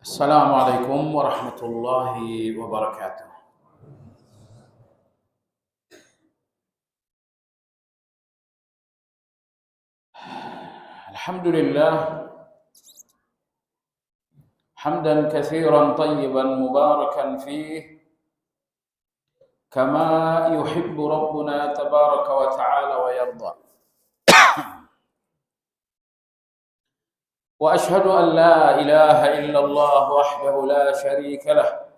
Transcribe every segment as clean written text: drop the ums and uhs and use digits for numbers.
السلام عليكم ورحمة الله وبركاته. الحمد لله حمدا كثيرا طيبا مباركا فيه كما يحب ربنا تبارك وتعالى ويرضى. وأشهد أن لا إله إلا الله وحده لا شريك له،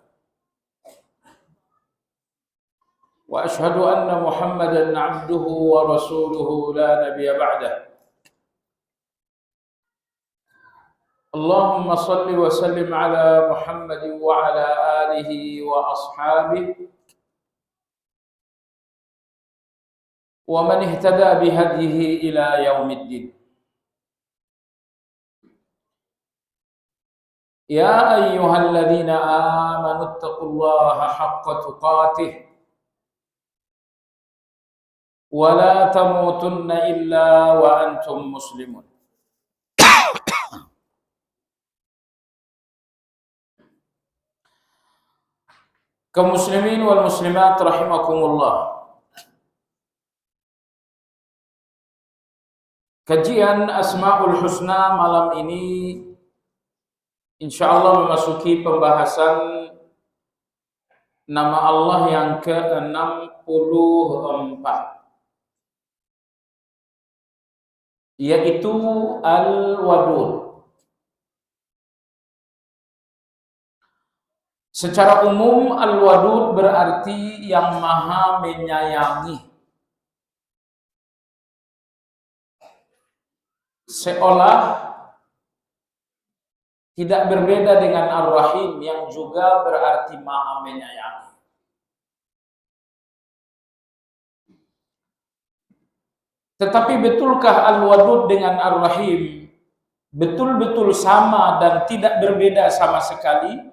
وأشهد أن محمدا عبده ورسوله لا نبي بعده. اللهم صل وسلم على محمد وعلى آله وأصحابه ومن اهتدى بهديه إلى يوم الدين. يا أيها الذين آمنوا اتقوا الله حق تقاته ولا تموتن إلا وأنتم مسلمون. Kaum muslimin wal muslimat rahimakumullah. Kajian Asmaul Husna malam ini insyaallah memasuki pembahasan nama Allah yang ke-64, yaitu Al-Wadud. Secara umum Al-Wadud berarti yang maha menyayangi. Seolah tidak berbeda dengan Ar-Rahim yang juga berarti maha menyayangi. Tetapi betulkah Al-Wadud dengan Ar-Rahim betul-betul sama dan tidak berbeda sama sekali?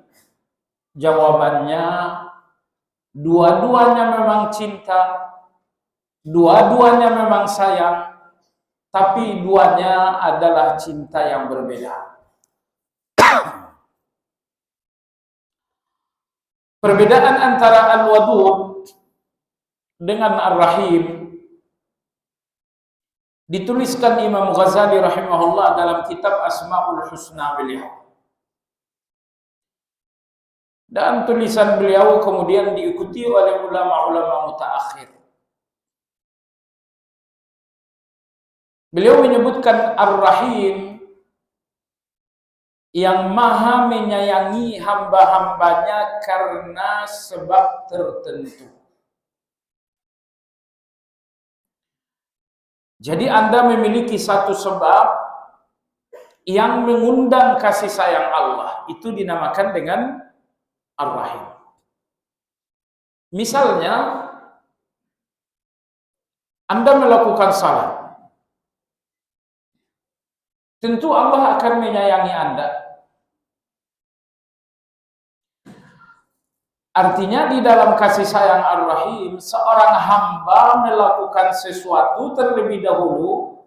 Jawabannya, dua-duanya memang cinta, dua-duanya memang sayang, tapi duanya adalah cinta yang berbeda. Perbedaan antara Al-Wadud dengan Ar-Rahim dituliskan Imam Ghazali rahimahullah dalam kitab Asmaul Husna beliau. Dan tulisan beliau kemudian diikuti oleh ulama-ulama mutaakhir. Beliau menyebutkan Ar-Rahim yang maha menyayangi hamba-hambanya karena sebab tertentu. Jadi Anda memiliki satu sebab yang mengundang kasih sayang Allah, itu dinamakan dengan Ar-Rahim. Misalnya, Anda melakukan salat, tentu Allah akan menyayangi Anda. Artinya di dalam kasih sayang Ar-Rahim, seorang hamba melakukan sesuatu terlebih dahulu,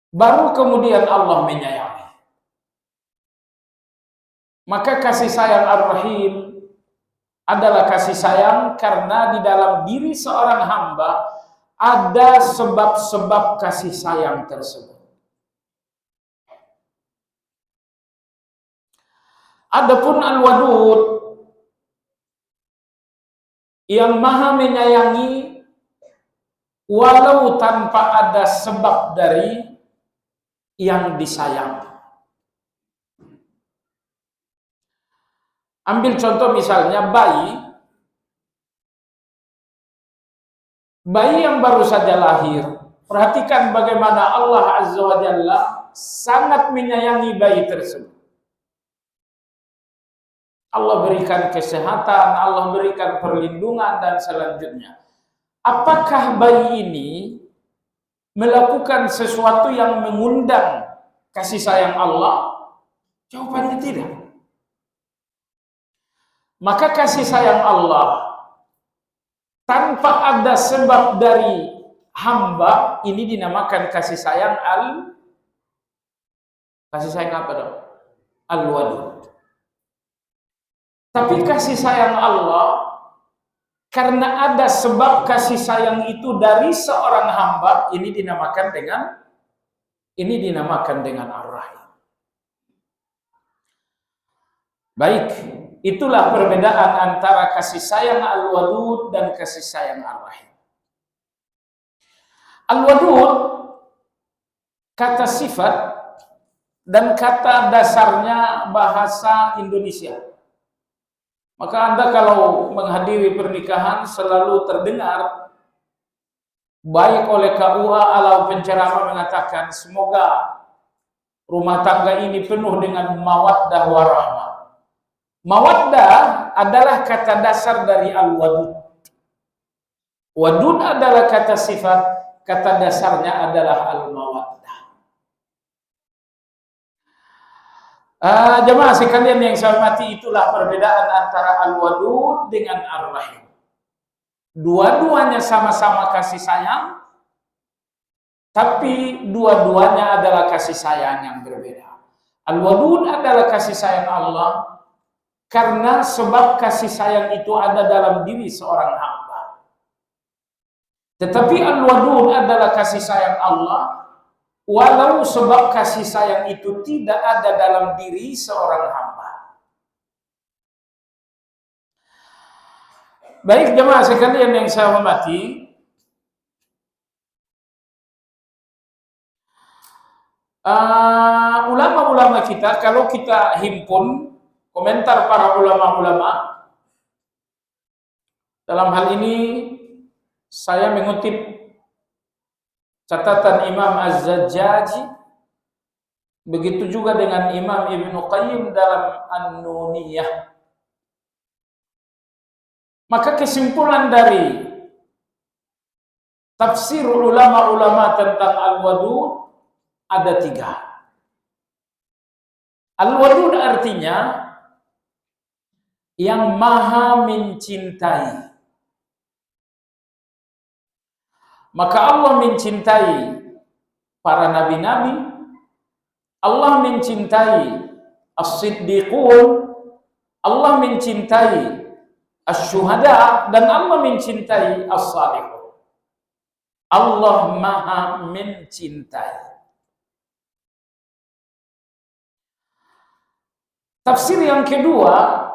baru kemudian Allah menyayangi. Maka kasih sayang Ar-Rahim adalah kasih sayang karena di dalam diri seorang hamba ada sebab-sebab kasih sayang tersebut. Adapun Al-Wadud yang maha menyayangi walau tanpa ada sebab dari yang disayang. Ambil contoh misalnya bayi yang baru saja lahir. Perhatikan bagaimana Allah Azza wa Jalla sangat menyayangi bayi tersebut. Allah berikan kesehatan, Allah berikan perlindungan dan selanjutnya. Apakah bayi ini melakukan sesuatu yang mengundang kasih sayang Allah? Jawabannya tidak. Maka kasih sayang Allah tanpa ada sebab dari hamba ini dinamakan kasih sayang kasih sayang apa dong? Al-Wadud. Tapi kasih sayang Allah, karena ada sebab kasih sayang itu dari seorang hamba, ini dinamakan dengan Ar-Rahim. Baik, itulah perbedaan antara kasih sayang Al-Wadud dan kasih sayang Ar-Rahim. Al-Wadud kata sifat dan kata dasarnya bahasa Indonesia. Maka Anda kalau menghadiri pernikahan selalu terdengar baik oleh KUA atau penceramah mengatakan semoga rumah tangga ini penuh dengan mawaddah warahmah. Mawaddah adalah kata dasar dari Al-Wadud. Wadud adalah kata sifat, kata dasarnya adalah Al-Mawaddah. Jemaah sekalian yang saya hormati, itulah perbedaan antara Al-Wadud dengan Ar-Rahim. Dua-duanya sama-sama kasih sayang, tapi dua-duanya adalah kasih sayang yang berbeda. Al-Wadud adalah kasih sayang Allah, karena sebab kasih sayang itu ada dalam diri seorang hamba. Tetapi Al-Wadud adalah kasih sayang Allah, walau sebab kasih sayang itu tidak ada dalam diri seorang hamba. Baik jemaah sekalian yang saya hormati, ulama-ulama kita, kalau kita himpun komentar para ulama-ulama, dalam hal ini saya mengutip catatan Imam Az-Zajjaji, begitu juga dengan Imam Ibnu Qayyim dalam An-Nuniyah. Maka kesimpulan dari tafsir ulama-ulama tentang Al-Wadud ada 3. Al-Wadud artinya yang maha mencintai. Maka Allah mencintai para nabi-nabi, Allah mencintai as-siddiqun, Allah mencintai as-syuhada, dan Allah mencintai as-salihun. Allah maha mencintai. Tafsir yang kedua,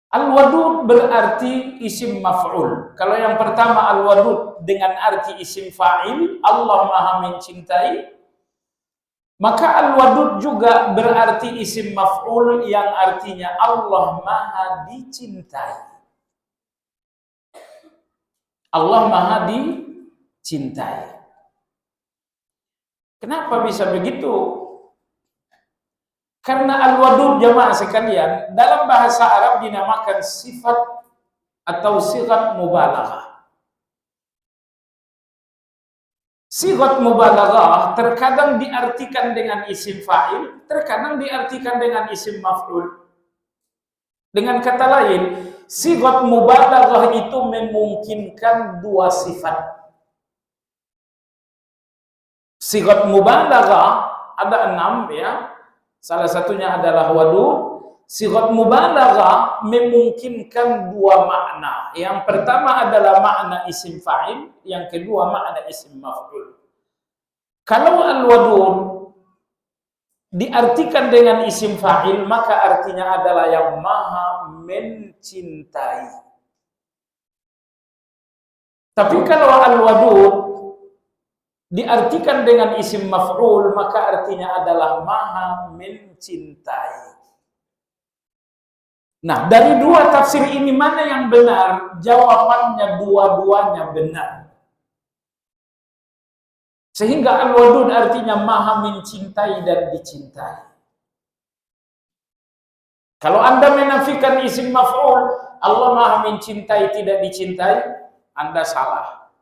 Al-Wadud berarti isim maf'ul. Kalau yang pertama Al-Wadud dengan arti isim fa'il, Allah maha mencintai, maka Al-Wadud juga berarti isim maf'ul yang artinya Allah maha dicintai. Allah maha dicintai. Kenapa bisa begitu? Karena Al-Wadud jamaah sekalian dalam bahasa Arab dinamakan sifat atau sigat mubalaghah. Sigat mubalaghah terkadang diartikan dengan isim fa'il, terkadang diartikan dengan isim maf'ul. Dengan kata lain, sigat mubalaghah itu memungkinkan dua sifat. Sigat mubalaghah ada 6 ya. Salah satunya adalah wadud. Sigat mubalaghah memungkinkan dua makna. Yang pertama adalah makna isim fa'il, yang kedua makna isim maf'ul. Kalau al-wadud diartikan dengan isim fa'il, maka artinya adalah yang maha mencintai. Tapi kalau al-wadud diartikan dengan isim maf'ul, maka artinya adalah maha mencintai. Nah, dari dua tafsir ini mana yang benar? Jawabannya dua-duanya benar. Sehingga al-wadud artinya maha mencintai dan dicintai. Kalau Anda menafikan isim maf'ul, Allah maha mencintai tidak dicintai, Anda salah.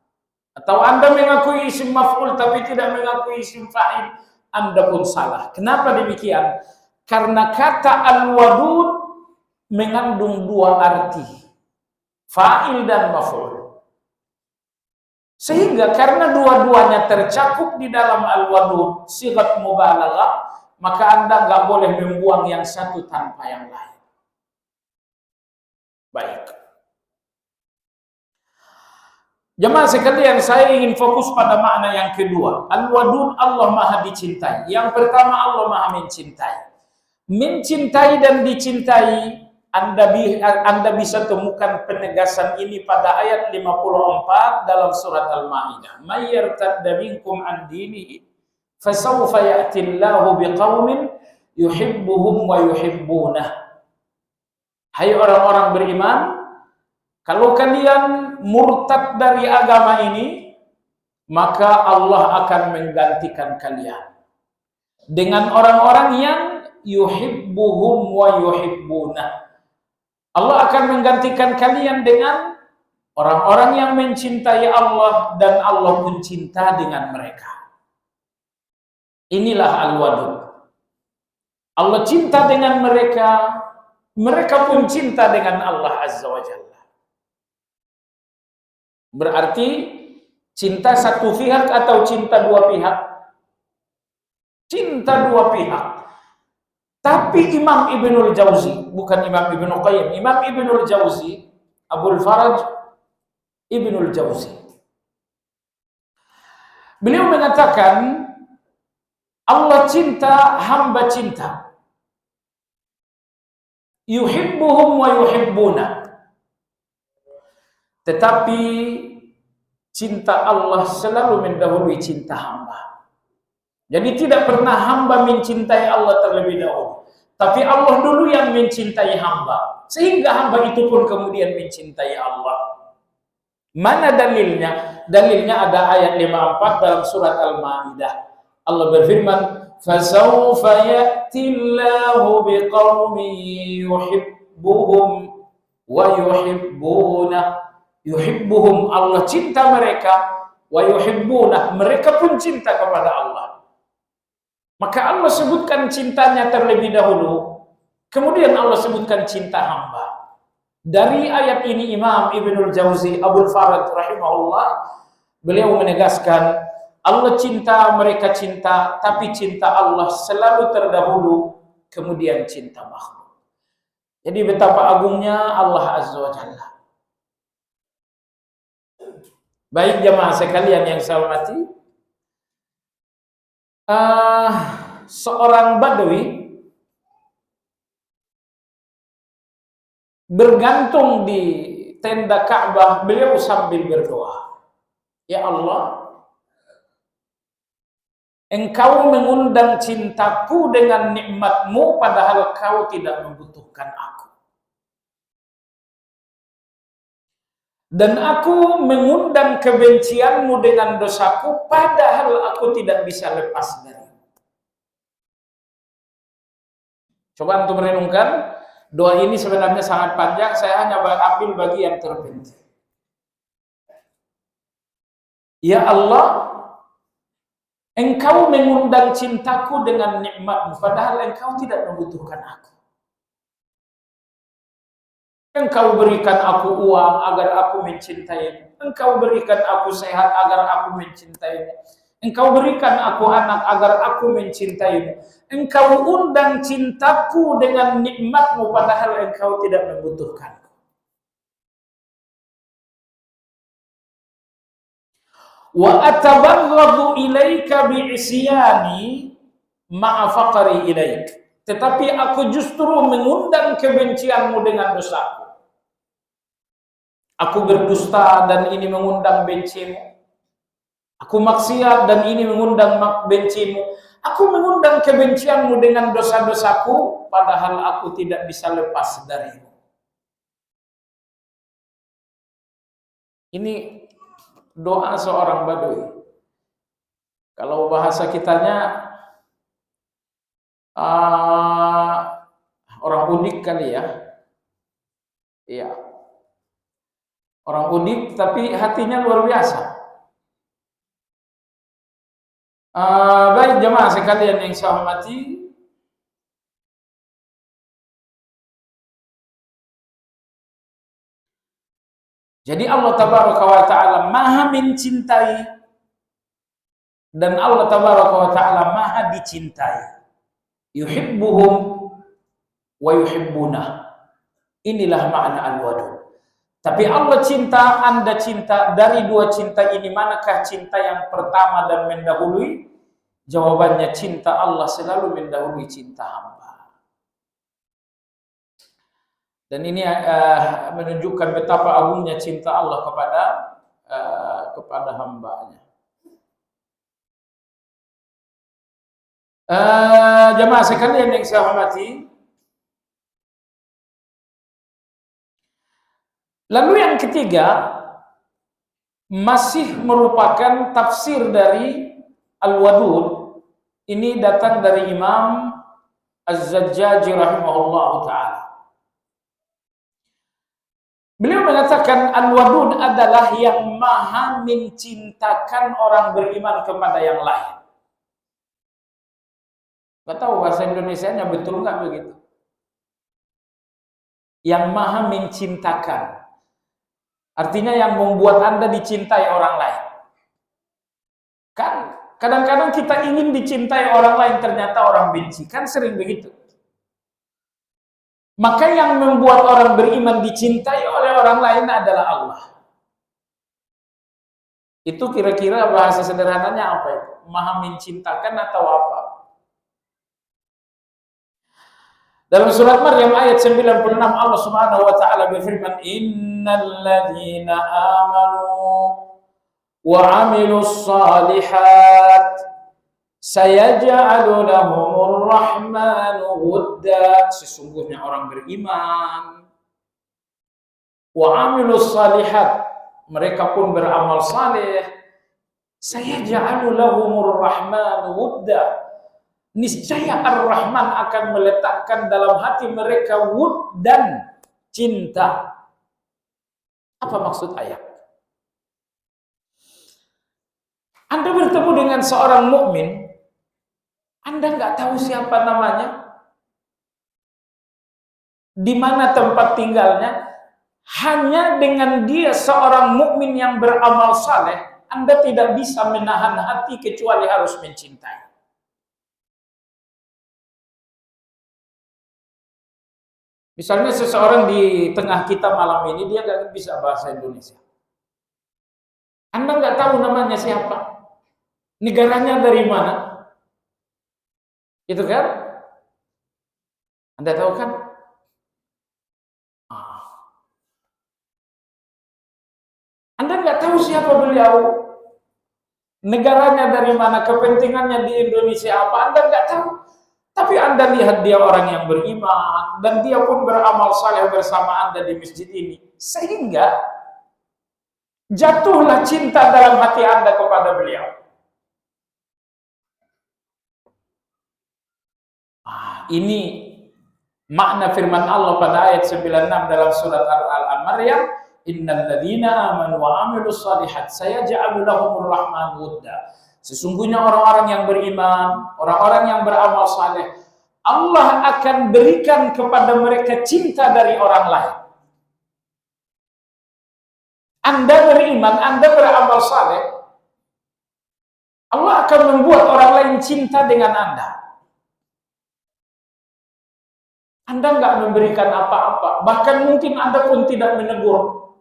Atau Anda mengakui isim maf'ul tapi tidak mengakui isim fa'il, Anda pun salah. Kenapa demikian? Karena kata al-wadud mengandung dua arti, fa'il dan maf'ul. Sehingga karena dua-duanya tercakup di dalam al-wadud, sigat mubalaghah, maka Anda nggak boleh membuang yang satu tanpa yang lain. Baik. Jemaah sekalian, saya ingin fokus pada makna yang kedua. Al-Wadud, Allah Maha dicintai. Yang pertama, Allah Maha mencintai. Mencintai dan dicintai, Anda bisa temukan penegasan ini pada ayat 54 dalam surat Al-Maidah. May yartadda minkum an dinihi fasawfa ya'ti Allahu biqaumin yuhibbuhum wa yuhibbunah. Hai orang-orang beriman, kalau kalian murtad dari agama ini, maka Allah akan menggantikan kalian dengan orang-orang yang yuhibbuhum wa yuhibbunah. Allah akan menggantikan kalian dengan orang-orang yang mencintai Allah dan Allah pun cinta dengan mereka. Inilah Al-Wadud. Allah cinta dengan mereka, mereka pun cinta dengan Allah Azza wa Jalla. Berarti cinta satu pihak atau cinta dua pihak? Cinta dua pihak. Tapi Imam Ibnul Jauzi, bukan Imam Ibnu Qayyim, Imam Ibnul Jauzi, Abul Faraj Ibnul Jauzi, beliau mengatakan Allah cinta, hamba cinta. Yuhibbuhum wa yuhibbuna. Tetapi cinta Allah selalu mendahului cinta hamba. Jadi tidak pernah hamba mencintai Allah terlebih dahulu, tapi Allah dulu yang mencintai hamba, sehingga hamba itu pun kemudian mencintai Allah. Mana dalilnya? Dalilnya ada ayat 54 dalam surat Al-Maidah. Allah berfirman, "Fasawfa ya'ti Allahu biqaumin yuhibbuhum wa yuhibbunah." Yuhibbuhum, Allah cinta mereka, wa yuhibbunah, mereka pun cinta kepada Allah. Maka Allah sebutkan cintanya terlebih dahulu, kemudian Allah sebutkan cinta hamba. Dari ayat ini Imam Ibnul Jauzi Abul Farad rahimahullah, beliau menegaskan Allah cinta, mereka cinta, tapi cinta Allah selalu terdahulu, kemudian cinta makhluk. Jadi betapa agungnya Allah Azza wa Jalla. Baik jemaah sekalian yang saya hormati, seorang Badui bergantung di tenda Ka'bah, beliau sambil berdoa, "Ya Allah, Engkau mengundang cintaku dengan nikmat-Mu padahal Kau tidak membutuhkan aku. Dan aku mengundang kebencian-Mu dengan dosaku, padahal aku tidak bisa lepas dari." Coba untuk merenungkan, doa ini sebenarnya sangat panjang, saya hanya ambil bagian terpenting. Ya Allah, Engkau mengundang cintaku dengan nikmat-Mu, padahal Engkau tidak membutuhkan aku. Engkau berikan aku uang agar aku mencintai-Mu. Engkau berikan aku sehat agar aku mencintai-Mu. Engkau berikan aku anak agar aku mencintai-Mu. Engkau undang cintaku dengan nikmat-Mu padahal Engkau tidak membutuhkanku. Wa atabaghadu ilaika bi'isyani ma'a faqri ilaik. Tetapi aku justru mengundang kebencian-Mu dengan dosaku. Aku berdusta dan ini mengundang benci-Mu. Aku maksiat dan ini mengundang benci-Mu. Aku mengundang kebencian-Mu dengan dosa-dosaku, padahal aku tidak bisa lepas dari-Mu. Ini doa seorang Badui. Kalau bahasa kitanya, orang udik kali ya. Iya. Orang udik tapi hatinya luar biasa. Baik jemaah sekalian yang saya hormati, jadi Allah Tabaraka wa Ta'ala Maha mencintai dan Allah Tabaraka wa Ta'ala Maha dicintai. yuhibbuhum wa yuhibbunah. Inilah makna al-wadud. Tapi Allah cinta, Anda cinta. Dari dua cinta ini, manakah cinta yang pertama dan mendahului? Jawabannya, cinta Allah selalu mendahului cinta hamba. Dan ini menunjukkan betapa agungnya cinta Allah kepada hambanya. Jemaah sekalian yang saya hormati, lalu yang ketiga masih merupakan tafsir dari Al-Wadud. Ini datang dari Imam Az-Zajjaj rahimahullah ta'ala. Beliau mengatakan Al-Wadud adalah yang maha mencintakan orang beriman kepada yang lain. Gak tahu bahasa Indonesianya betul nggak begitu? Yang maha mencintakan. Artinya yang membuat Anda dicintai orang lain. Kan kadang-kadang kita ingin dicintai orang lain, ternyata orang benci. Kan sering begitu. Maka yang membuat orang beriman dicintai oleh orang lain adalah Allah. Itu kira-kira bahasa sederhananya apa itu? Maha mencintakan atau apa? Dalam surat Maryam ayat 96 Allah Subhanahu wa taala berfirman, "Innal ladzina amanu wa 'amilus shalihat sayaj'alu lahumur rahmanu wudda." Sesungguhnya orang beriman wa 'amilus shalihat, mereka pun beramal saleh, sayaj'alu lahumur rahmanu wudda, niscaya Ar-Rahman akan meletakkan dalam hati mereka wud dan cinta. Apa maksud ayat? Anda bertemu dengan seorang mukmin, Anda nggak tahu siapa namanya, di mana tempat tinggalnya, hanya dengan dia seorang mukmin yang beramal saleh, Anda tidak bisa menahan hati kecuali harus mencintai. Misalnya seseorang di tengah kita malam ini, dia nggak bisa bahasa Indonesia. Anda nggak tahu namanya siapa, negaranya dari mana, itu kan? Anda tahu kan? Anda nggak tahu siapa beliau, negaranya dari mana, kepentingannya di Indonesia apa, Anda nggak tahu. Tapi Anda lihat dia orang yang beriman, dan dia pun beramal saleh bersama Anda di masjid ini. Sehingga jatuhlah cinta dalam hati Anda kepada beliau. Ini makna firman Allah pada ayat 96 dalam surat Al-Maryam, "Innal ladzina amanu wa 'amilus shalihat sayaj'alu lahumur rahmanu wudda." Sesungguhnya orang-orang yang beriman, orang-orang yang beramal saleh, Allah akan berikan kepada mereka cinta dari orang lain. Anda beriman, Anda beramal saleh, Allah akan membuat orang lain cinta dengan Anda. Anda nggak memberikan apa-apa, bahkan mungkin Anda pun tidak menegur.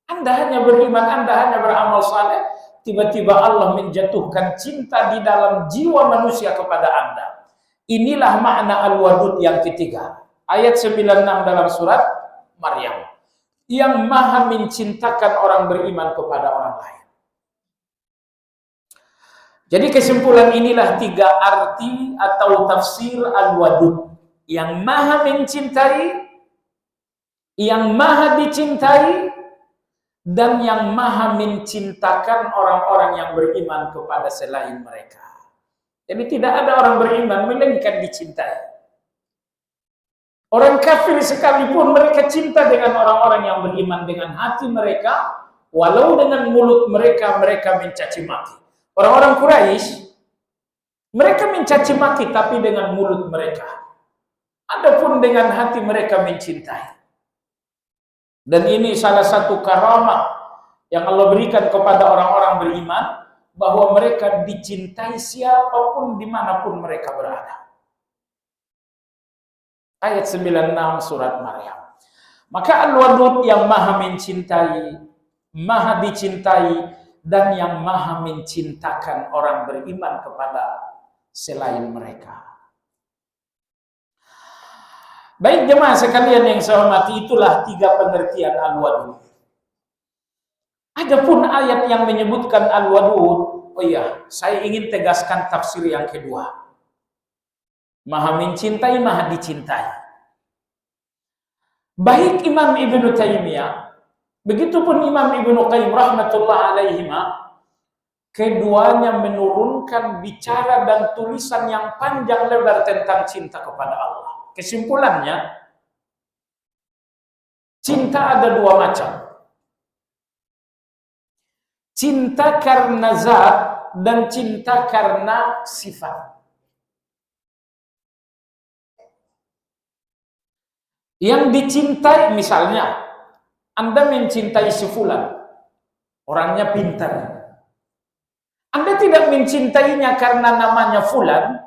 Anda hanya beriman, Anda hanya beramal saleh, tiba-tiba Allah menjatuhkan cinta di dalam jiwa manusia kepada Anda. Inilah makna Al-Wadud yang ketiga. Ayat 96 dalam surat Maryam. Yang maha mencintakan orang beriman kepada orang lain. Jadi kesimpulan inilah tiga arti atau tafsir Al-Wadud. Yang maha mencintai, yang maha dicintai, dan yang maha mencintakan orang-orang yang beriman kepada selain mereka. Jadi tidak ada orang beriman melainkan dicintai. Orang kafir sekalipun mereka cinta dengan orang-orang yang beriman dengan hati mereka, walau dengan mulut mereka mencaci maki. Orang-orang Quraisy mereka mencaci maki tapi dengan mulut mereka. Adapun dengan hati mereka mencintai. Dan ini salah satu karamah yang Allah berikan kepada orang-orang beriman, bahwa mereka dicintai siapapun dimanapun mereka berada. Ayat 96 surat Maryam. Maka Al-Wadud yang maha mencintai, maha dicintai, dan yang maha mencintakan orang beriman kepada selain mereka. Baik jemaah sekalian yang saya hormati, itulah 3 pengertian Al-Wadud. Adapun ayat yang menyebutkan Al-Wadud, oh iya, saya ingin tegaskan tafsir yang kedua. Maha mencintai, maha dicintai. Baik Imam Ibnu Taimiyah, begitupun Imam Ibnu Qayyim rahmatullah alaihima, keduanya menurunkan bicara dan tulisan yang panjang lebar tentang cinta kepada Allah. Kesimpulannya, cinta ada 2 macam. Cinta karena zat dan cinta karena sifat. Yang dicintai, misalnya Anda mencintai si fulan, orangnya pintar. Anda tidak mencintainya karena namanya fulan,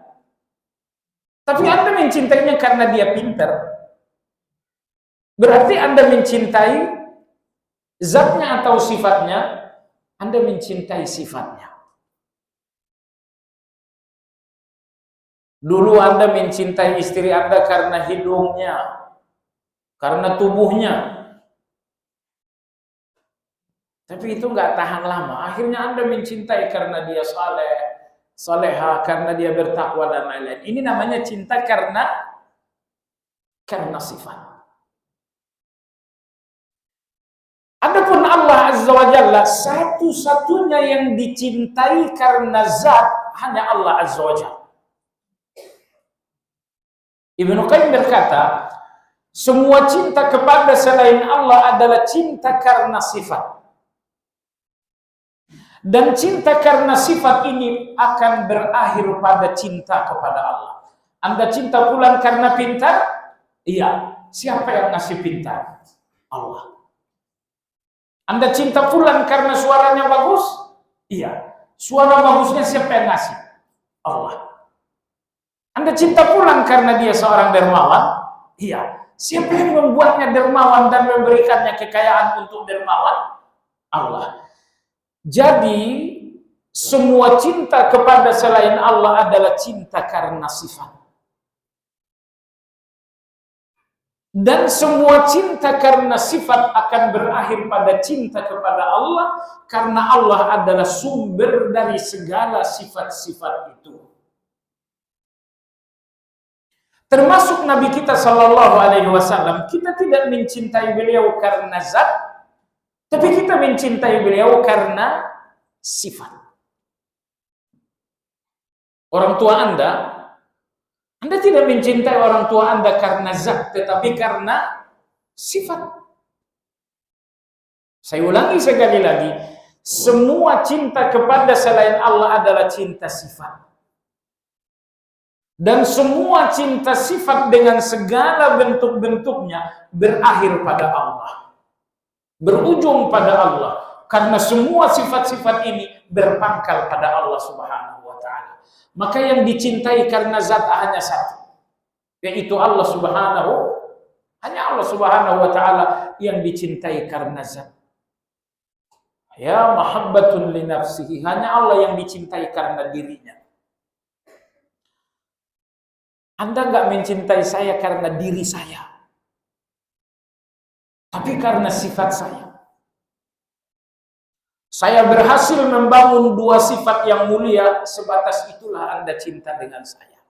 tapi Anda mencintainya karena dia pintar. Berarti Anda mencintai zatnya atau sifatnya? Anda mencintai sifatnya. Dulu Anda mencintai istri Anda karena hidungnya, karena tubuhnya. Tapi itu nggak tahan lama. Akhirnya Anda mencintai karena dia saleh, saleha, karena dia bertakwa dan lain-lain. Ini namanya cinta karena sifat. Adapun Allah Azza wa Jalla, satu-satunya yang dicintai karena zat hanya Allah Azza wa Jalla. Ibnu Qayyim berkata, semua cinta kepada selain Allah adalah cinta karena sifat. Dan cinta karena sifat ini akan berakhir pada cinta kepada Allah. Anda cinta fulan karena pintar? Iya. Siapa yang ngasih pintar? Allah. Anda cinta fulan karena suaranya bagus? Iya. Suara bagusnya siapa yang ngasih? Allah. Anda cinta fulan karena dia seorang dermawan? Iya. Siapa yang membuatnya dermawan dan memberikannya kekayaan untuk dermawan? Allah. Jadi, semua cinta kepada selain Allah adalah cinta karena sifat. Dan semua cinta karena sifat akan berakhir pada cinta kepada Allah, karena Allah adalah sumber dari segala sifat-sifat itu. Termasuk Nabi kita Shallallahu Alaihi Wasallam, kita tidak mencintai beliau karena zat, tapi kita mencintai beliau karena sifat. Orang tua Anda tidak mencintai orang tua Anda karena zat, tetapi karena sifat. Saya ulangi sekali lagi, semua cinta kepada selain Allah adalah cinta sifat. Dan semua cinta sifat dengan segala bentuk-bentuknya berakhir pada Allah. Berujung pada Allah. Karena semua sifat-sifat ini berpangkal pada Allah Subhanahu wa Ta'ala. Maka yang dicintai karena zat hanya satu, yaitu Allah Subhanahu, hanya Allah Subhanahu wa Ta'ala yang dicintai karena zat. Ya mahabbatun li nafsihi, hanya Allah yang dicintai karena dirinya. Anda nggak mencintai saya karena diri saya, tapi karena sifat saya. Saya berhasil membangun 2 sifat yang mulia, sebatas itulah Anda cinta dengan saya.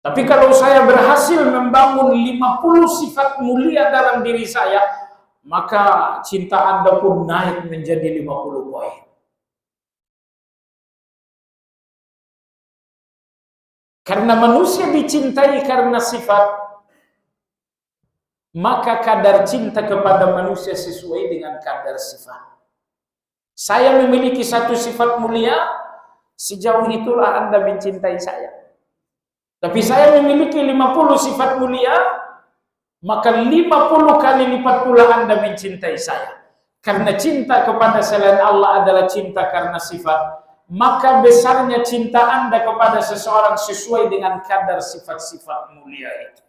Tapi kalau saya berhasil membangun 50 sifat mulia dalam diri saya, maka cinta Anda pun naik menjadi 50 poin. Karena manusia dicintai karena sifat, maka kadar cinta kepada manusia sesuai dengan kadar sifat. Saya memiliki 1 sifat mulia, sejauh itulah Anda mencintai saya. Tapi saya memiliki 50 sifat mulia, maka 50 kali lipat pula Anda mencintai saya. Karena cinta kepada selain Allah adalah cinta karena sifat, maka besarnya cinta Anda kepada seseorang sesuai dengan kadar sifat-sifat mulia itu.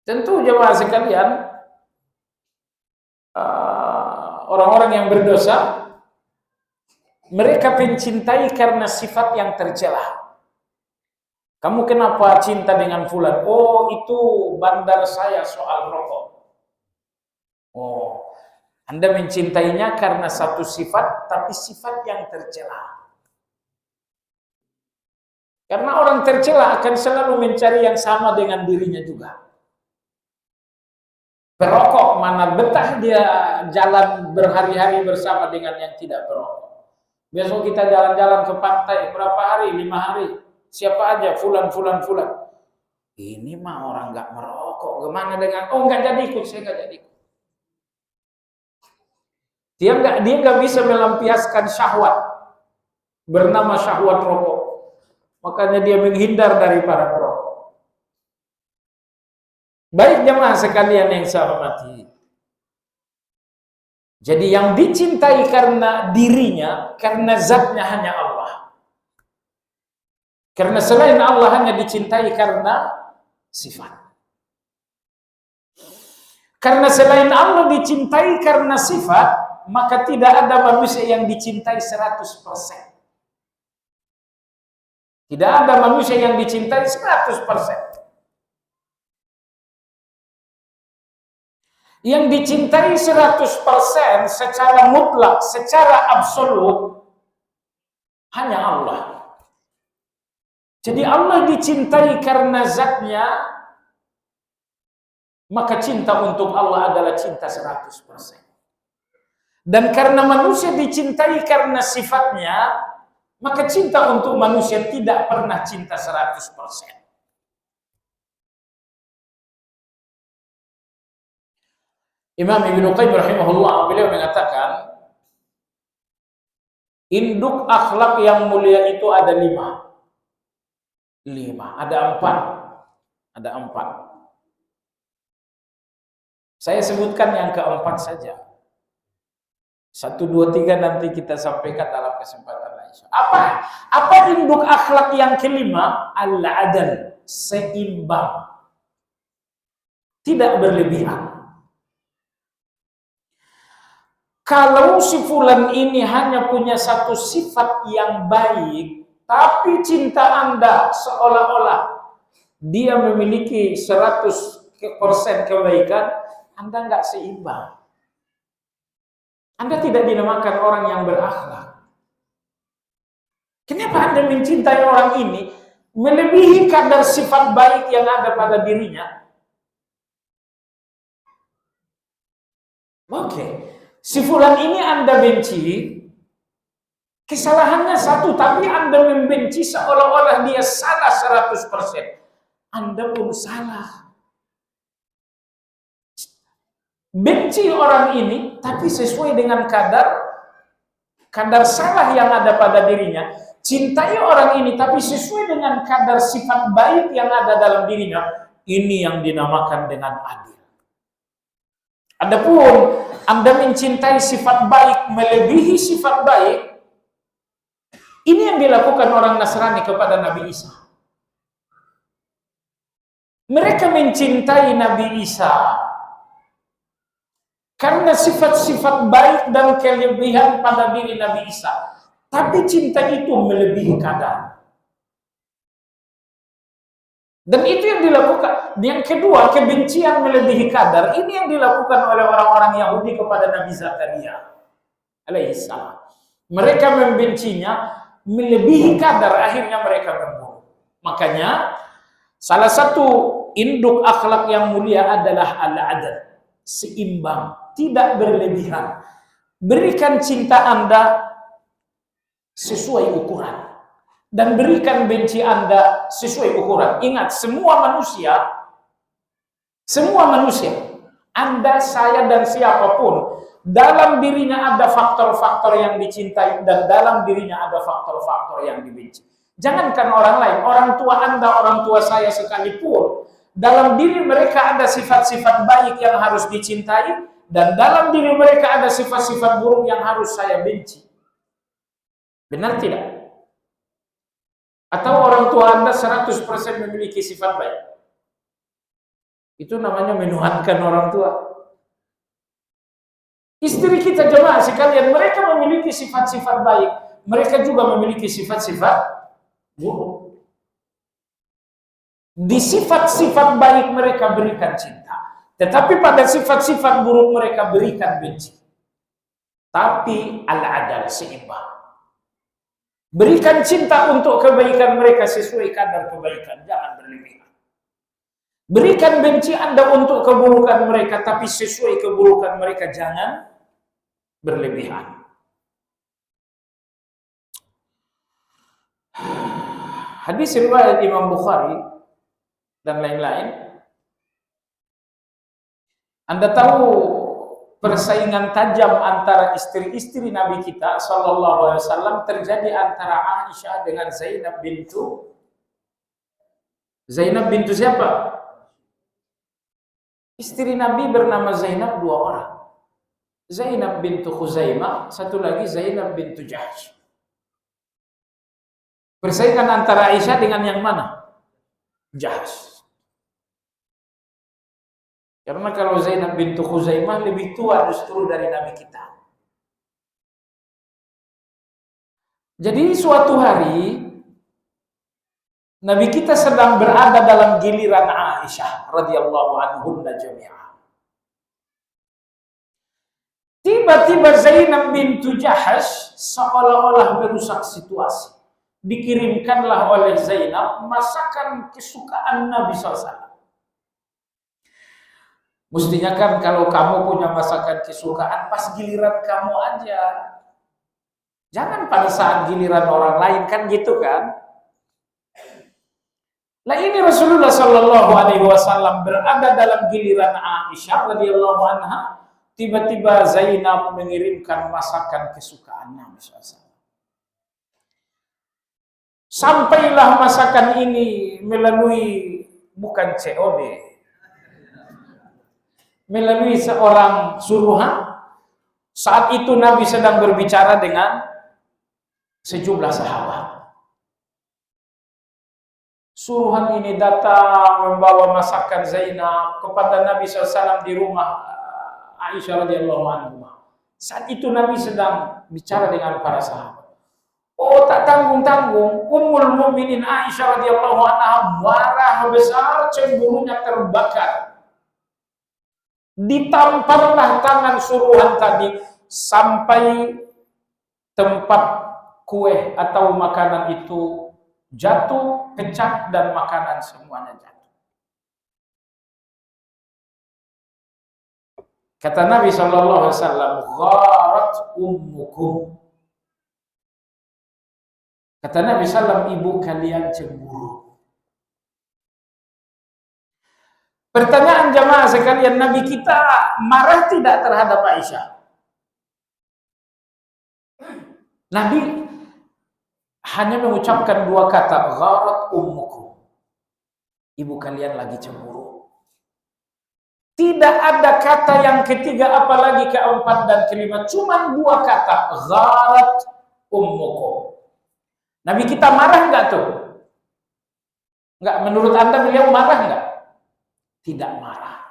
Tentu jemaah sekalian, orang-orang yang berdosa, mereka mencintai karena sifat yang tercela. Kamu kenapa cinta dengan fulan? Oh, itu bandar saya soal rokok. Oh, Anda mencintainya karena satu sifat, tapi sifat yang tercela. Karena orang tercela akan selalu mencari yang sama dengan dirinya juga. Perokok, mana betah dia jalan berhari-hari bersama dengan yang tidak perokok. Besok kita jalan-jalan ke pantai, berapa hari? 5 hari. Siapa aja? Fulan. Ini mah orang nggak merokok. Gimana dengan? Oh, nggak jadi ikut, saya nggak jadi ikut. Dia nggak bisa melampiaskan syahwat bernama syahwat rokok. Makanya dia menghindar dari para perokok. Baik jemaah sekalian yang saya hormati. Jadi yang dicintai karena dirinya, karena zatnya hanya Allah. Karena selain Allah hanya dicintai karena sifat. Karena selain Allah dicintai karena sifat, maka tidak ada manusia yang dicintai 100%. Tidak ada manusia yang dicintai 100%. Yang dicintai 100% secara mutlak, secara absolut, hanya Allah. Jadi Allah dicintai karena zatnya, maka cinta untuk Allah adalah cinta 100%. Dan karena manusia dicintai karena sifatnya, maka cinta untuk manusia tidak pernah cinta 100%. Imam Ibnu Qayyim rahimahullah beliau mengatakan, induk akhlak yang mulia itu ada 5. Ada 4. Saya sebutkan yang keempat saja. 1, 2, 3 nanti kita sampaikan dalam kesempatan lain. Apa induk akhlak yang kelima? Al-adl, seimbang. Tidak berlebihan. Kalau si fulan ini hanya punya satu sifat yang baik, tapi cinta Anda seolah-olah dia memiliki 100% kebaikan, Anda nggak seimbang. Anda tidak dinamakan orang yang berakhlak. Kenapa Anda mencintai orang ini melebihi kadar sifat baik yang ada pada dirinya? Oke. Si fulan ini Anda benci, kesalahannya satu, tapi Anda membenci seolah-olah dia salah 100%. Anda pun salah. Benci orang ini, tapi sesuai dengan kadar salah yang ada pada dirinya. Cintai orang ini, tapi sesuai dengan kadar sifat baik yang ada dalam dirinya. Ini yang dinamakan dengan adil. Adapun Anda mencintai sifat baik melebihi sifat baik, ini yang dilakukan orang Nasrani kepada Nabi Isa. Mereka mencintai Nabi Isa karena sifat-sifat baik dan kelebihan pada diri Nabi Isa. Tapi cinta itu melebihi kadar. Dan itu yang dilakukan. Yang kedua, kebencian melebihi kadar. Ini yang dilakukan oleh orang-orang Yahudi kepada Nabi Zakaria alaihissalam. Mereka membencinya melebihi kadar, akhirnya mereka membunuh. Makanya salah satu induk akhlak yang mulia adalah al-adl, seimbang, tidak berlebihan. Berikan cinta Anda sesuai ukuran. Dan berikan benci Anda sesuai ukuran. Ingat, semua manusia, Anda, saya, dan siapapun, dalam dirinya ada faktor-faktor yang dicintai, dan dalam dirinya ada faktor-faktor yang dibenci. Jangankan orang lain, orang tua Anda, orang tua saya sekalipun, dalam diri mereka ada sifat-sifat baik yang harus dicintai, dan dalam diri mereka ada sifat-sifat buruk yang harus saya benci. Benar tidak? Atau orang tua Anda 100% memiliki sifat baik? Itu namanya menuhankan orang tua. Istri kita jemaah sekalian, mereka memiliki sifat-sifat baik, mereka juga memiliki sifat-sifat buruk. Di sifat-sifat baik mereka berikan cinta, tetapi pada sifat-sifat buruk mereka berikan benci. Tapi al-adal, seimbang. Berikan cinta untuk kebaikan mereka sesuai kadar kebaikan, jangan berlebihan. Berikan benci Anda untuk keburukan mereka, tapi sesuai keburukan mereka, jangan berlebihan. Hadis riwayat Imam Bukhari dan lain-lain. Anda tahu persaingan tajam antara istri-istri Nabi kita sallallahu alaihi wasallam terjadi antara Aisyah dengan Zainab bintu siapa? Istri Nabi bernama Zainab, 2 orang. Zainab bintu Khuzaimah, satu lagi Zainab bintu Jahsh. Persaingan antara Aisyah dengan yang mana? Jahsh. Karena kalau Zainab bintu Khuzaimah lebih tua justru dari Nabi kita. Jadi suatu hari Nabi kita sedang berada dalam giliran Aisyah radhiyallahu anhunna jami'an. Tiba-tiba Zainab bintu Jahsh seolah-olah merusak situasi. Dikirimkanlah oleh Zainab masakan kesukaan Nabi SAW. Mestinya kan kalau kamu punya masakan kesukaan, pas giliran kamu aja. Jangan pada saat giliran orang lain, kan gitu kan? Nah ini Rasulullah Shallallahu Alaihi Wasallam berada dalam giliran Aisyah radhiyallahu anha. Tiba-tiba Zainab mengirimkan masakan kesukaan Nabi SAW. Sampailah masakan ini melalui bukan COD, melalui seorang suruhan. Saat itu Nabi sedang berbicara dengan sejumlah sahabat. Suruhan ini datang membawa masakan Zainab kepada Nabi SAW di rumah Aisyah radhiyallahu anha. Saat itu Nabi sedang bicara dengan para sahabat. Oh, tak tanggung-tanggung, Ummul Mukminin Aisyah radhiyallahu anha marah besar, cemburunya terbakar. Ditamparlah tangan suruhan tadi sampai tempat kue atau makanan itu jatuh, pecah, dan makanan semuanya jatuh. Kata Nabi SAW, gharat ummukum. Kata Nabi SAW, ibu kalian cemburu. Pertanyaan jamaah sekalian, Nabi kita marah tidak terhadap Aisyah? Nabi hanya mengucapkan 2 kata, gharat ummukum. Ibu kalian lagi cemburu. Tidak ada kata yang ketiga, apalagi keempat dan kelima. Cuma 2 kata, gharat ummukum. Nabi kita marah enggak tuh? Enggak, menurut Anda beliau marah enggak? Tidak marah.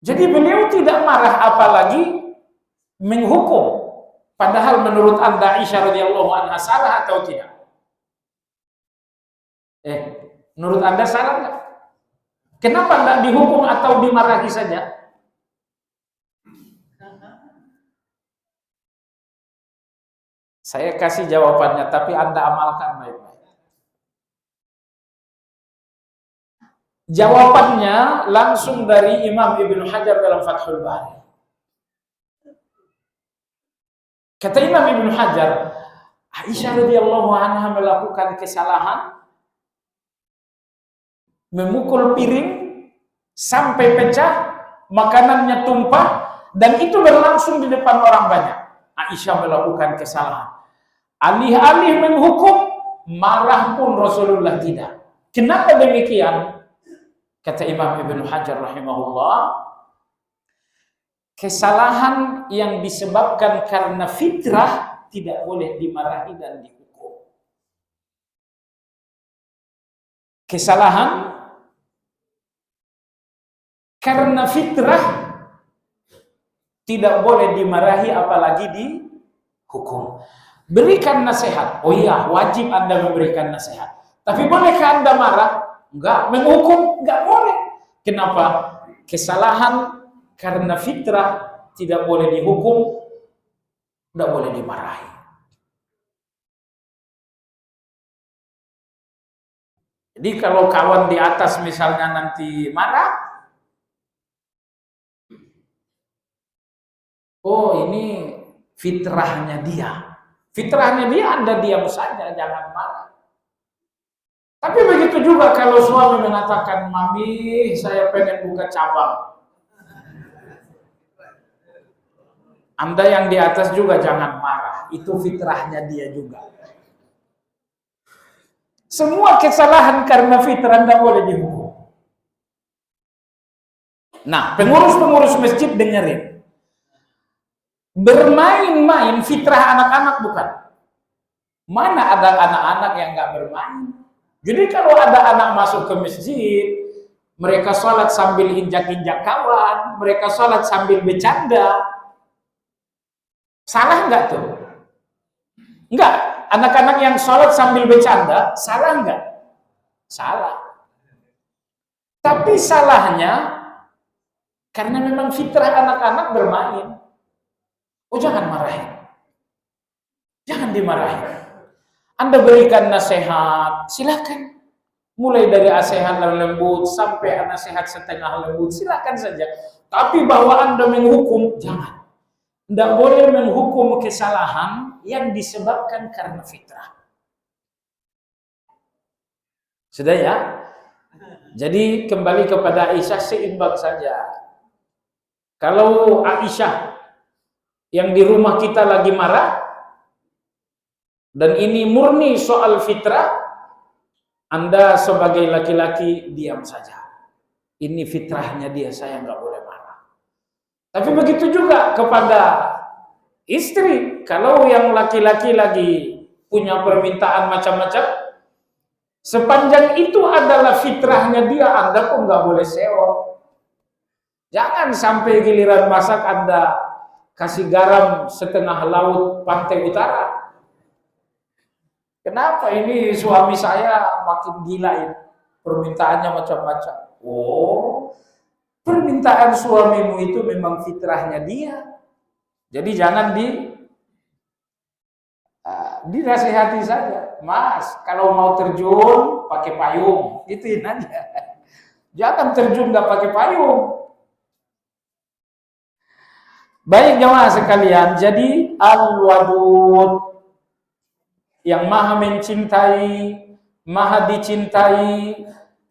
Jadi beliau tidak marah, apalagi menghukum. Padahal menurut Anda Aisyah radhiyallahu anha salah atau tidak? Menurut Anda salah enggak? Kenapa enggak dihukum atau dimarahi saja? Saya kasih jawabannya, tapi Anda amalkan baik-baik. Jawabannya langsung dari Imam Ibnu Hajar dalam Fathul Bari. Kata Imam Ibnu Hajar, Aisyah radhiyallahu anha melakukan kesalahan, memukul piring sampai pecah, makanannya tumpah, dan itu berlangsung di depan orang banyak. Aisyah melakukan kesalahan. Alih-alih menghukum, marah pun Rasulullah tidak. Kenapa demikian? Kata Imam Ibnu Hajar rahimahullah, kesalahan yang disebabkan karena fitrah tidak boleh dimarahi dan dihukum. Kesalahan karena fitrah tidak boleh dimarahi apalagi dihukum. Berikan nasihat. Oh iya, wajib Anda memberikan nasihat. Tapi bolehkah Anda marah? Enggak. Menghukum? Enggak boleh. Kenapa? Kesalahan karena fitrah tidak boleh dihukum, tidak boleh dimarahi. Jadi kalau kawan di atas misalnya nanti marah, oh ini fitrahnya dia. Fitrahnya dia, Anda diam saja, jangan marah. Tapi begitu juga kalau suami mengatakan, "Mami, saya pengen buka cabang." Anda yang di atas juga jangan marah. Itu fitrahnya dia juga. Semua kesalahan karena fitrah tidak boleh dihukum. Nah, pengurus-pengurus masjid dengerin. Bermain-main fitrah anak-anak bukan. Mana ada anak-anak yang nggak bermain? Jadi kalau ada anak masuk ke masjid, mereka sholat sambil injak-injak kawan, mereka sholat sambil bercanda, salah nggak tuh? Enggak. Anak-anak yang sholat sambil bercanda, salah nggak? Salah. Tapi salahnya karena memang fitrah anak-anak bermain. Oh, jangan marahin. Jangan dimarahin. Anda berikan nasihat, silakan. Mulai dari nasihat lembut sampai nasihat setengah lembut, silakan saja. Tapi bahwa Anda menghukum, jangan. Tidak boleh menghukum kesalahan yang disebabkan karena fitrah. Sudah ya? Jadi kembali kepada Aisyah, seimbang saja. Kalau Aisyah yang di rumah kita lagi marah, dan ini murni soal fitrah, Anda sebagai laki-laki diam saja. Ini fitrahnya dia, saya nggak boleh marah. Tapi begitu juga kepada istri. Kalau yang laki-laki lagi punya permintaan macam-macam, sepanjang itu adalah fitrahnya dia, Anda pun nggak boleh sewa. Jangan sampai giliran masak Anda kasih garam setengah laut pantai utara. Kenapa ini suami saya makin gila ini? Permintaannya macam-macam. Oh, permintaan suamimu itu memang fitrahnya dia. Jadi jangan dinasihati saja. Mas, kalau mau terjun pakai payung, gituin aja. Jangan terjun nggak pakai payung. Baik jemaah sekalian, jadi Al-Wadud yang maha mencintai, maha dicintai,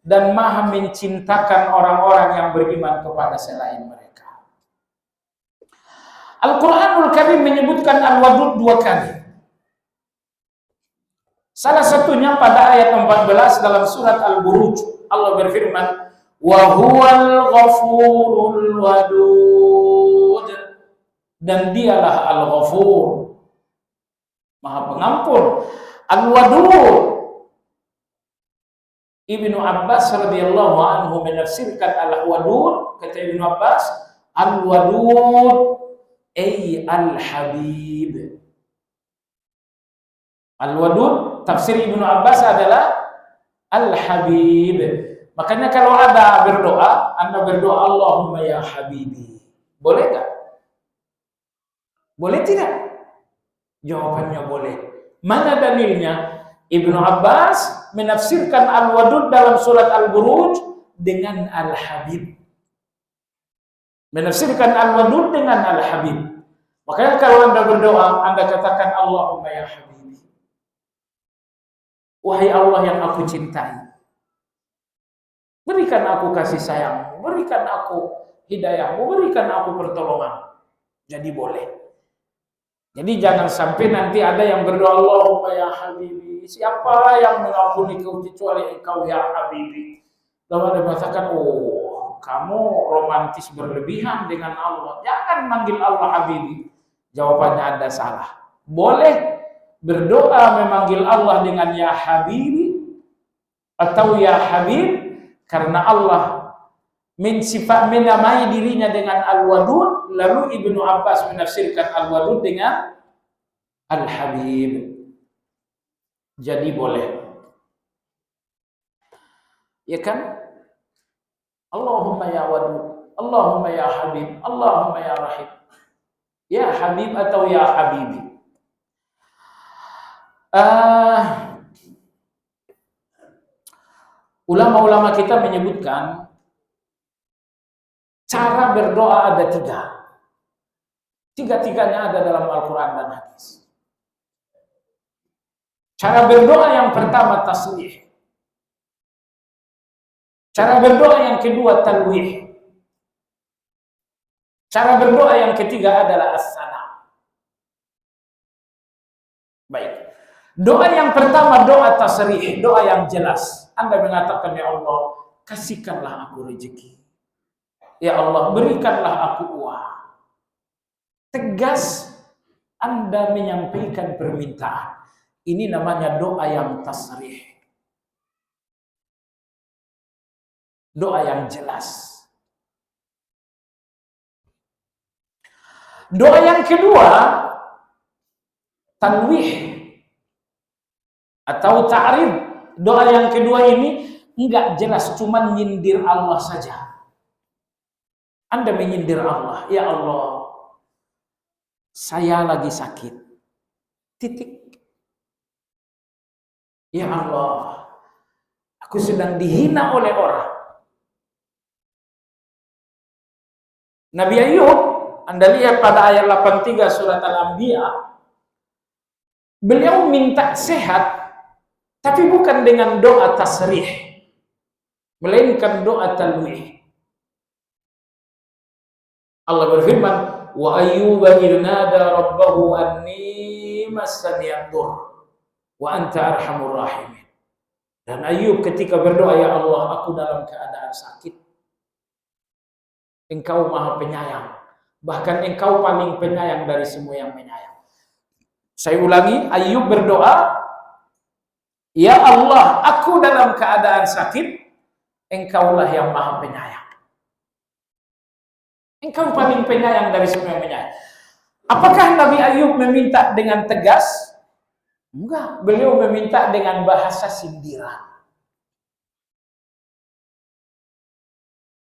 dan maha mencintakan orang-orang yang beriman kepada selain mereka. Al-Quranul Karim menyebutkan Al-Wadud 2 kali. Salah satunya pada ayat 14 dalam surat Al-Buruj. Allah berfirman, "Wa huwal ghafurul wadud." Dan dialah Al-Ghafur, Maha Pengampun. Al-Wadud. Ibnu Abbas radhiyallahu anhu menafsirkan Al-Wadud, kata Ibnu Abbas, Al-Wadud ay Al-Habib. Al-Wadud, tafsir Ibnu Abbas adalah Al-Habib. Makanya kalau ada berdoa, Anda berdoa Allahumma ya Habibi. Boleh tak? Boleh tidak? Jawabannya boleh. Mana dalilnya? Ibnu Abbas menafsirkan Al-Wadud dalam surat Al-Buruj dengan Al-Habib. Menafsirkan Al-Wadud dengan Al-Habib. Makanya kalau Anda berdoa, Anda katakan Allahumma ya Habibi. Wahai Allah yang aku cintai, berikan aku kasih sayang, berikan aku hidayah, berikan aku pertolongan. Jadi boleh. Jadi jangan sampai nanti ada yang berdoa Allahumma ya Habibi. Siapa yang mengampuni kau kecuali engkau ya Habibi. Lalu ada mengatakan, oh kamu romantis berlebihan dengan Allah. Jangan manggil Allah Habibi. Jawabannya Anda salah. Boleh berdoa memanggil Allah dengan Ya Habibi atau Ya Habib, karena Allah mensifat menamai dirinya dengan Al-Wadud. Lalu Ibnu Abbas menafsirkan Al-Wadud dengan Al-Habib. Jadi boleh. Ya kan? Allahumma ya Wadud, Allahumma ya Habib, Allahumma ya Rahim. Ya Habib atau Ya Habibi. Ulama-ulama kita menyebutkan cara berdoa ada 3. Tiga-tiganya ada dalam Al-Quran dan hadis. Cara berdoa yang pertama tasbih. Cara berdoa yang kedua talwih. Cara berdoa yang ketiga adalah as-sana. Baik. Doa yang pertama doa tasrih, doa yang jelas. Anda mengatakan, ya Allah, kasihkanlah aku rezeki. Ya Allah, berikanlah aku uang. Tegas Anda menyampaikan permintaan. Ini namanya doa yang tasrih. Doa yang jelas. Doa yang kedua, tanwih atau ta'rif. Doa yang kedua ini enggak jelas, cuma nyindir Allah saja. Anda menyindir Allah, ya Allah, saya lagi sakit. Titik. Ya Allah, aku sedang dihina oleh orang. Nabi Ayub, Anda lihat pada ayat 83 surat Al-Anbiya, beliau minta sehat, tapi bukan dengan doa tasrih, melainkan doa talwih. Allah berfirman, wa ayyuba idnada rabbahu anni massani ad-dur wa anta arhamur rahimin. Dan Ayub ketika berdoa, ya Allah, aku dalam keadaan sakit. Engkau Maha Penyayang. Bahkan Engkau paling penyayang dari semua yang menyayang. Saya ulangi, Ayub berdoa, ya Allah, aku dalam keadaan sakit, Engkaulah yang Maha Penyayang. Engkau paling penyayang dari semua yang menyayang. Apakah Nabi Ayub meminta dengan tegas? Enggak, beliau meminta dengan bahasa sindiran.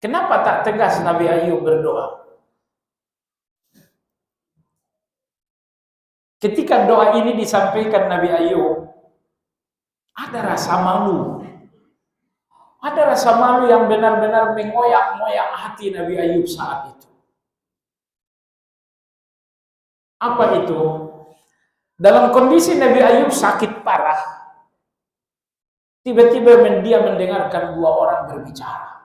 Kenapa tak tegas Nabi Ayub berdoa? Ketika doa ini disampaikan Nabi Ayub, ada rasa malu. Ada rasa malu yang benar-benar mengoyak-ngoyak hati Nabi Ayub saat itu. Apa itu? Dalam kondisi Nabi Ayub sakit parah, tiba-tiba dia mendengarkan 2 orang berbicara.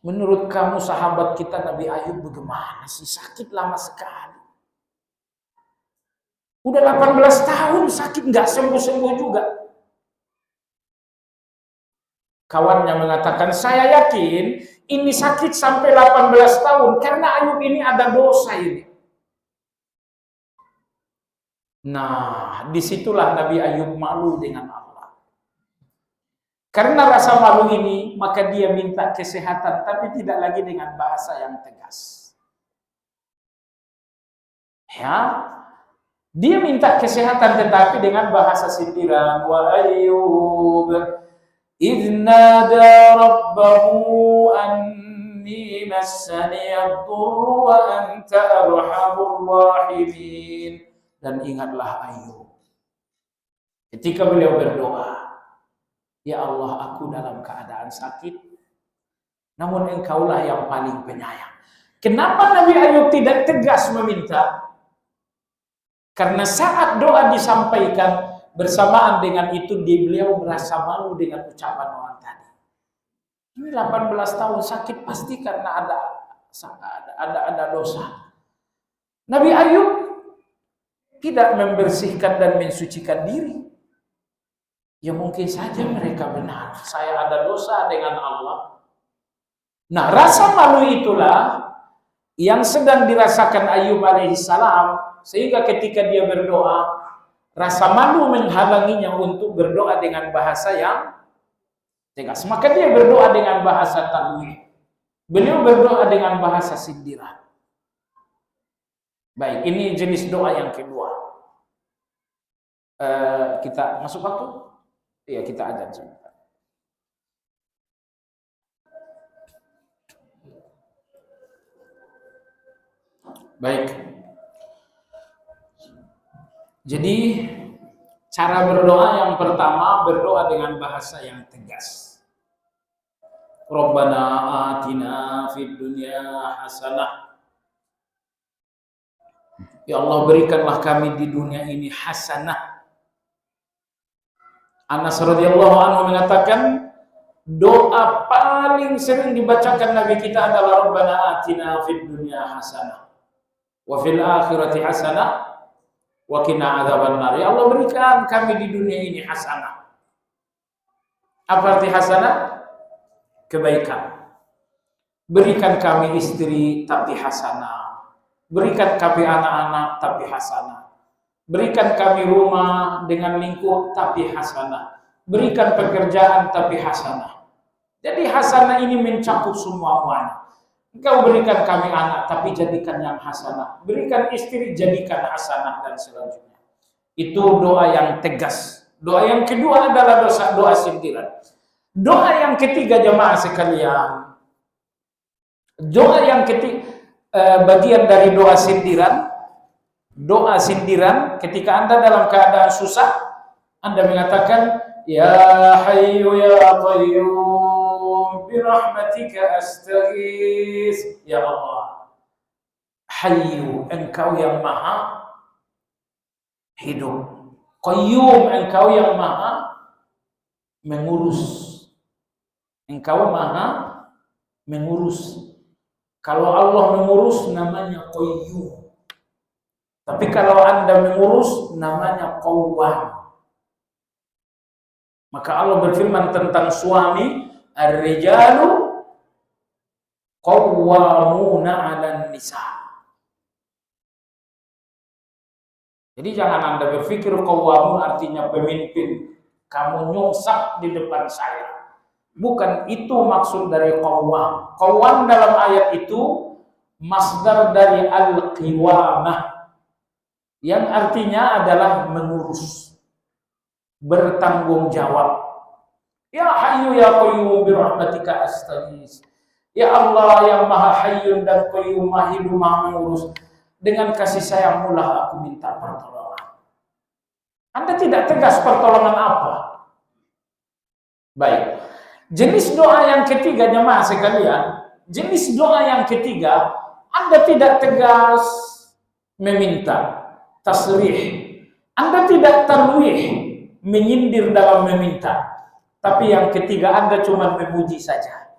Menurut kamu sahabat kita Nabi Ayub bagaimana sih? Sakit lama sekali. Udah 18 tahun sakit, nggak sembuh-sembuh juga. Kawannya mengatakan, saya yakin ini sakit sampai 18 tahun karena Ayub ini ada dosa ini. Nah, disitulah Nabi Ayub malu dengan Allah. Karena rasa malu ini, maka dia minta kesehatan, tapi tidak lagi dengan bahasa yang tegas. Ya, dia minta kesehatan, tetapi dengan bahasa sindiran. Wa Ayyub idh nada rabbahu anni massani ad-durru wa anta arhamur rahimin. Dan ingatlah Ayub ketika beliau berdoa, ya Allah, aku dalam keadaan sakit, namun Engkaulah yang paling penyayang. Kenapa Nabi Ayub tidak tegas meminta? Karena saat doa disampaikan, bersamaan dengan itu beliau merasa malu dengan ucapan orang tadi. Ini 18 tahun sakit pasti karena ada dosa. Nabi Ayub tidak membersihkan dan mensucikan diri. Ya mungkin saja mereka benar. Saya ada dosa dengan Allah. Nah, rasa malu itulah yang sedang dirasakan Ayub alaihissalam, sehingga ketika dia berdoa, rasa malu menghalanginya untuk berdoa dengan bahasa yang tegas. Maka dia berdoa dengan bahasa talwih. Beliau berdoa dengan bahasa sindiran. Baik, ini jenis doa yang kedua. Kita masuk waktu? Iya, kita azan sebentar. Baik. Jadi cara berdoa yang pertama, berdoa dengan bahasa yang tegas. Rabbana atina fid dunya hasanah. Ya Allah, berikanlah kami di dunia ini hasanah. Anas radhiyallahu anhu mengatakan, doa paling sering dibacakan Nabi kita adalah Rabbana atina fid dunya hasanah wa fil akhirati hasanah wa qina adzabannar. Ya Allah, berikan kami di dunia ini hasanah. Apa arti hasanah? Kebaikan. Berikan kami istri tapi hasanah. Berikan kami anak-anak tapi hasanah. Berikan kami rumah dengan lingkup tapi hasanah. Berikan pekerjaan tapi hasanah. Jadi hasanah ini mencakup semuanya. Engkau berikan kami anak tapi jadikan yang hasanah. Berikan istri, jadikan hasanah, dan selanjutnya. Itu doa yang tegas. Doa yang kedua adalah doa sindiran. Doa yang ketiga, jemaah sekalian. Doa yang ketiga, bagian dari doa sindiran. Doa sindiran ketika Anda dalam keadaan susah, Anda mengatakan, Ya Hayyu Ya Qayyum birahmatika astaghits. Ya Allah, Hayyu, Engkau yang maha hidup. Qayyum, Engkau yang maha mengurus. Engkau maha mengurus. Kalau Allah mengurus namanya Qayyum. Tapi kalau Anda mengurus namanya Qawwam. Maka Allah berfirman tentang suami, Ar-rijalu qawwamuna 'alan nisa. Jadi jangan Anda berpikir qawwamun artinya pemimpin. Kamu nyungsap di depan saya. Bukan itu maksud dari qawwam. Qawwam dalam ayat itu masdar dari al-qiwamah, yang artinya adalah mengurus, bertanggung jawab. Ya Hayyu Ya Qayyum birahmatika astaghits. Ya Allah yang maha hayyun dan qayyum, maha hidup, maha mengurus, dengan kasih sayangmu lah aku minta pertolongan. Anda tidak tegas pertolongan apa? Baik. Jenis doa yang ketiga, jemaah sekalian, jenis doa yang ketiga, Anda tidak tegas meminta tasrih. Anda tidak tarwih, menyindir dalam meminta. Tapi yang ketiga, Anda cuma memuji saja.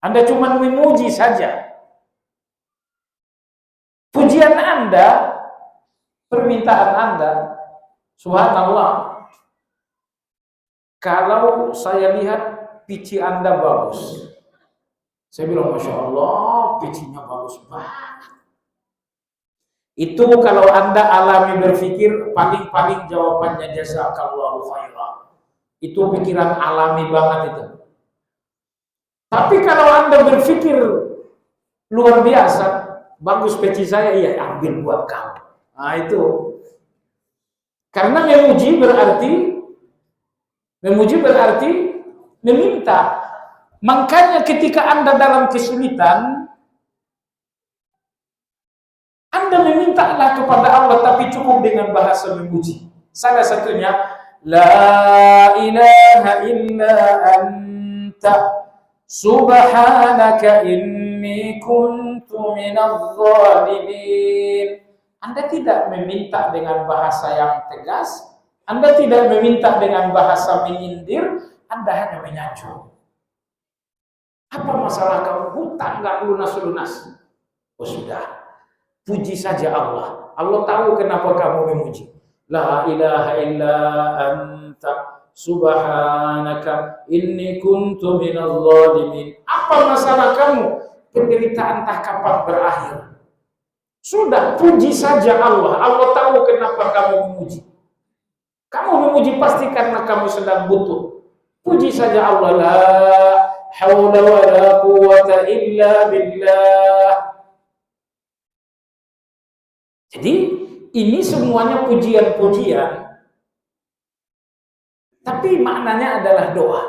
Anda cuma memuji saja. Pujian Anda, permintaan Anda, subhanallah. Kalau saya lihat pici Anda bagus, saya bilang, Masya Allah, picinya bagus banget. Itu kalau Anda alami berpikir, paling-paling jawabannya jazakallahu khairan. Itu pikiran alami banget itu. Tapi kalau Anda berpikir luar biasa, bagus peci saya, iya ambil buat kamu. Nah itu. Karena memuji berarti meminta. Makanya ketika Anda dalam kesulitan, Anda memintalah kepada Allah, tapi cukup dengan bahasa memuji. Salah satunya, La ilaha illa anta subhanaka inni kuntu minadh dhalimin. Anda tidak meminta dengan bahasa yang tegas, Anda tidak meminta dengan bahasa menyindir, Anda hanya menyanjung. Apa masalah kamu? Hutang nggak lunas-lunas? Oh sudah. Puji saja Allah. Allah tahu kenapa kamu memuji. La ilaha illa anta subhanaka inni kuntu minadh dhalimin. Apa masalah kamu? Penderitaan tak kapan berakhir. Sudah, puji saja Allah. Allah tahu kenapa kamu memuji. Kamu memuji pasti karena kamu sedang butuh. Puji saja Allah. La haula wa la quwwata illa billah. Jadi ini semuanya pujian-pujian, tapi maknanya adalah doa.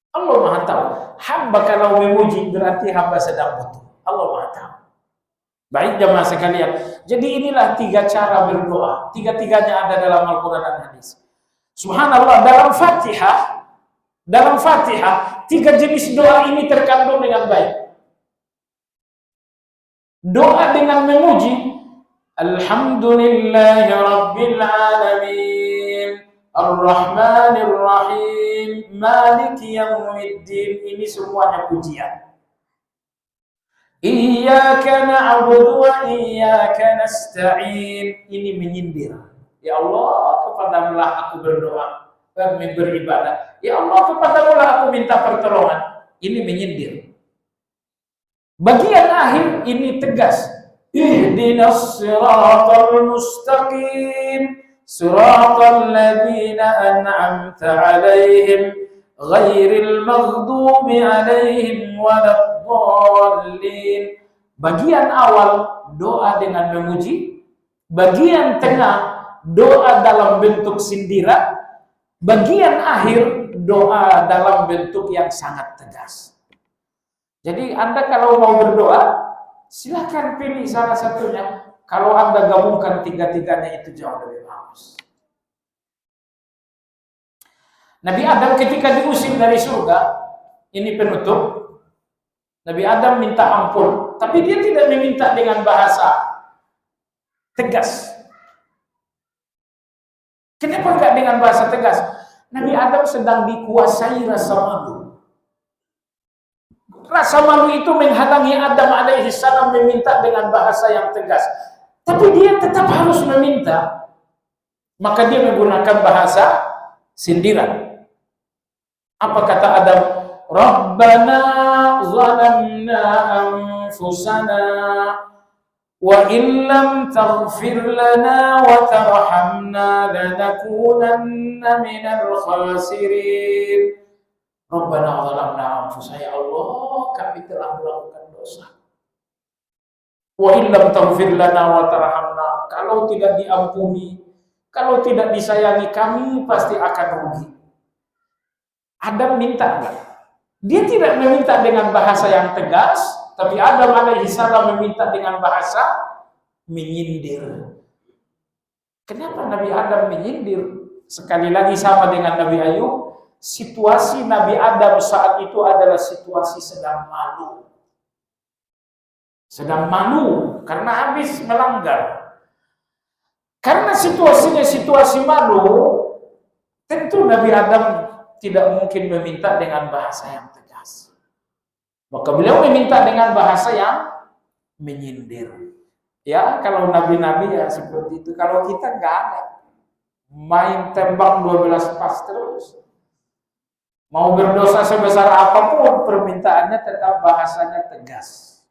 Allah Maha tahu. Hamba kalau memuji berarti hamba sedang butuh. Allah Maha tahu. Baik jemaah sekalian. Jadi inilah 3 cara berdoa. 3-tiganya ada dalam Al-Quran dan hadis. Subhanallah, dalam Fatihah 3 jenis doa ini terkandung dengan baik. Doa dengan memuji, Alhamdulillahi Rabbil Alamin, Ar-Rahmanir Rahim, Maliki Yawmiddin. Ini semuanya pujian. Iyyaka na'budu wa iyyaka nasta'in. Ini menyindir. Ya Allah, kepadamu-lah aku berdoa, beribadah. Ya Allah, kepadamu-lah aku minta pertolongan. Ini menyindir. Bagian akhir ini tegas. Ihdinas siratal mustaqim, siratal ladzina an'amta 'alaihim, ghairil maghdubi 'alaihim waladdallin. Bagian awal doa dengan memuji, bagian tengah doa dalam bentuk sindiran, bagian akhir doa dalam bentuk yang sangat tegas. Jadi Anda kalau mau berdoa, silahkan pilih salah satunya. Kalau Anda gabungkan 3-tiganya itu jauh lebih bagus. Nabi Adam ketika diusir dari surga, ini penutup, Nabi Adam minta ampun, tapi dia tidak meminta dengan bahasa tegas. Kenapa enggak dengan bahasa tegas? Nabi Adam sedang dikuasai rasa malu. Rasa malu itu menghalangi Adam alaihi salam meminta dengan bahasa yang tegas. Tapi dia tetap harus meminta. Maka dia menggunakan bahasa sindiran. Apa kata Adam? Rabbana zalamna anfusana wa illam taghfir lana wa tarhamna lanakunanna minal khasirin. Rabbana zalamna anfusana, ya Allah, kami telah melakukan dosa. Wa illam taghfir lana wa tarhamna, kalau tidak diampuni, kalau tidak disayangi kami pasti akan rugi. Adam minta enggak? Dia tidak meminta dengan bahasa yang tegas, tapi Adam alaihi salam meminta dengan bahasa menyindir. Kenapa Nabi Adam menyindir? Sekali lagi sama dengan Nabi Ayub. Situasi Nabi Adam saat itu adalah situasi sedang malu. Sedang malu karena habis melanggar. Karena situasinya situasi malu, tentu Nabi Adam tidak mungkin meminta dengan bahasa yang tegas. Maka beliau meminta dengan bahasa yang menyindir. Ya, kalau nabi-nabi ya seperti itu. Kalau kita nggak ada. Main tembak 12 pas terus. Mau berdosa sebesar apapun, permintaannya tetap bahasanya tegas.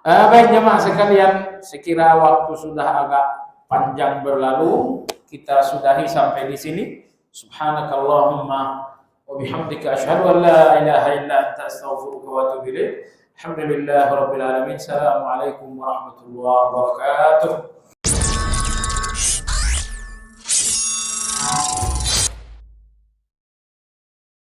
Baik jemaah sekalian, sekira waktu sudah agak panjang berlalu, kita sudahi sampai di sini. Subhanakallahumma wa bihamdika asyhadu an la ilaha illa anta astaghfiruka wa atubu ilaik. Alhamdulillahirabbil alamin. Assalamualaikum warahmatullahi wabarakatuh.